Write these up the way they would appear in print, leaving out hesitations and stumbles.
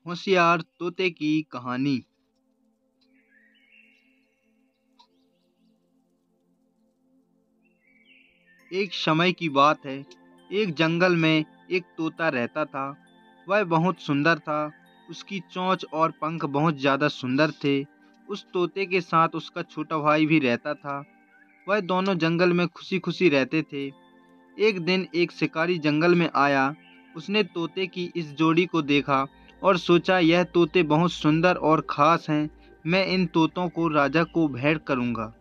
होशियार तोते की कहानी। एक समय की बात है। एक जंगल में एक तोता रहता था। वह बहुत सुंदर था। उसकी चोंच और पंख बहुत ज्यादा सुंदर थे। उस तोते के साथ उसका छोटा भाई भी रहता था। वह दोनों जंगल में खुशी खुशी रहते थे। एक दिन एक शिकारी जंगल में आया। उसने तोते की इस जोड़ी को देखा और सोचा, यह तोते बहुत सुंदर और खास हैं। मैं इन तोतों को राजा को भेंट करूंगा।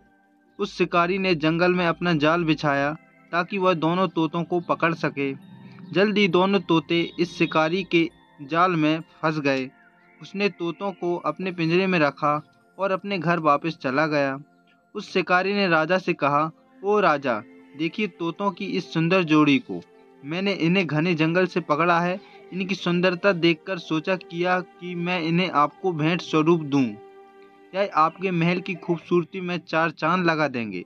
उस शिकारी ने जंगल में अपना जाल बिछाया ताकि वह दोनों तोतों को पकड़ सके। जल्दी दोनों तोते इस शिकारी के जाल में फंस गए। उसने तोतों को अपने पिंजरे में रखा और अपने घर वापस चला गया। उस शिकारी ने राजा से कहा, ओ राजा, देखिए तोतों की इस सुंदर जोड़ी को। मैंने इन्हें घने जंगल से पकड़ा है। इनकी सुंदरता देखकर सोचा किया कि मैं इन्हें आपको भेंट स्वरूप दूं। यह आपके महल की खूबसूरती में चार चांद लगा देंगे।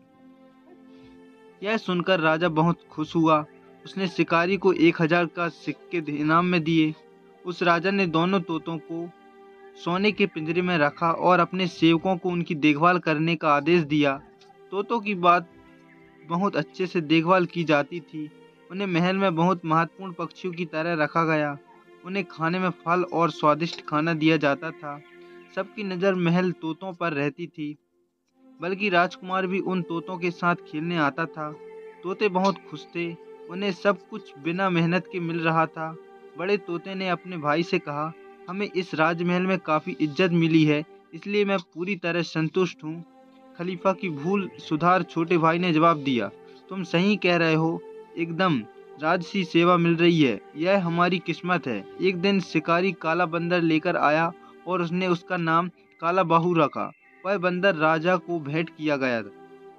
यह सुनकर राजा बहुत खुश हुआ। उसने शिकारी को 1000 का सिक्के इनाम में दिए। उस राजा ने दोनों तोतों को सोने के पिंजरे में रखा और अपने सेवकों को उनकी देखभाल करने का आदेश दिया। तोतों की बात बहुत अच्छे से देखभाल की जाती थी। उन्हें महल में बहुत महत्वपूर्ण पक्षियों की तरह रखा गया। उन्हें खाने में फल और स्वादिष्ट खाना दिया जाता था। सबकी नज़र महल तोतों पर रहती थी। बल्कि राजकुमार भी उन तोतों के साथ खेलने आता था। तोते बहुत खुश थे। उन्हें सब कुछ बिना मेहनत के मिल रहा था। बड़े तोते ने अपने भाई से कहा, हमें इस राजमहल में काफ़ी इज्जत मिली है, इसलिए मैं पूरी तरह संतुष्ट हूँ। खलीफा की भूल सुधार छोटे भाई ने जवाब दिया, तुम सही कह रहे हो, एकदम राजसी सेवा मिल रही है। यह हमारी किस्मत है। एक दिन शिकारी काला बंदर लेकर आया और उसने उसका नाम काला बाहू रखा। वह बंदर राजा को भेंट किया गया था।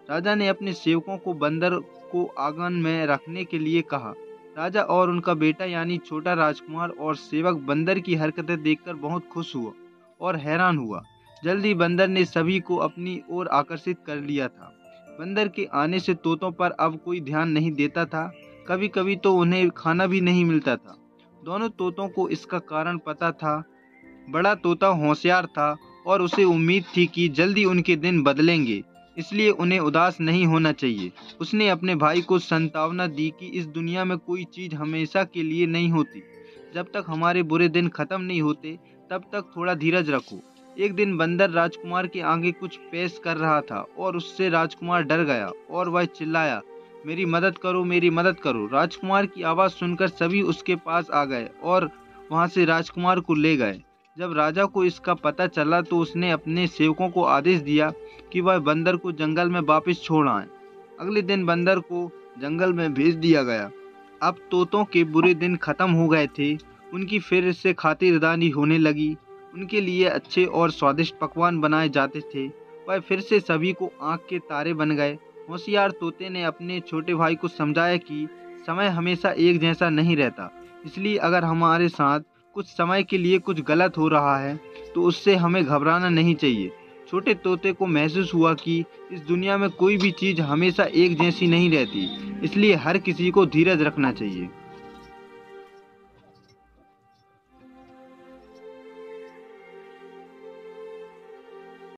राजा ने अपने सेवकों को बंदर को आंगन में रखने के लिए कहा। राजा और उनका बेटा यानी छोटा राजकुमार और सेवक बंदर की हरकतें देखकर बहुत खुश हुआ और हैरान हुआ। जल्दी बंदर ने सभी को अपनी ओर आकर्षित कर लिया था। बंदर के आने से तोतों पर अब कोई ध्यान नहीं देता था। कभी कभी तो उन्हें खाना भी नहीं मिलता था। दोनों तोतों को इसका कारण पता था। बड़ा तोता होशियार था और उसे उम्मीद थी कि जल्दी उनके दिन बदलेंगे, इसलिए उन्हें उदास नहीं होना चाहिए। उसने अपने भाई को सांत्वना दी कि इस दुनिया में कोई चीज़ हमेशा के लिए नहीं होती। जब तक हमारे बुरे दिन खत्म नहीं होते, तब तक थोड़ा धीरज रखो। एक दिन बंदर राजकुमार के आगे कुछ पेश कर रहा था और उससे राजकुमार डर गया और वह चिल्लाया, मेरी मदद करो, मेरी मदद करो। राजकुमार की आवाज़ सुनकर सभी उसके पास आ गए और वहाँ से राजकुमार को ले गए। जब राजा को इसका पता चला तो उसने अपने सेवकों को आदेश दिया कि वह बंदर को जंगल में वापस छोड़ आए। अगले दिन बंदर को जंगल में भेज दिया गया। अब तोतों के बुरे दिन खत्म हो गए थे। उनकी फिर से खातिरदारी होने लगी। उनके लिए अच्छे और स्वादिष्ट पकवान बनाए जाते थे। वह फिर से सभी को आँख के तारे बन गए। होशियार तोते ने अपने छोटे भाई को समझाया कि समय हमेशा एक जैसा नहीं रहता, इसलिए अगर हमारे साथ कुछ समय के लिए कुछ गलत हो रहा है तो उससे हमें घबराना नहीं चाहिए। छोटे तोते को महसूस हुआ कि इस दुनिया में कोई भी चीज़ हमेशा एक जैसी नहीं रहती, इसलिए हर किसी को धीरज रखना चाहिए।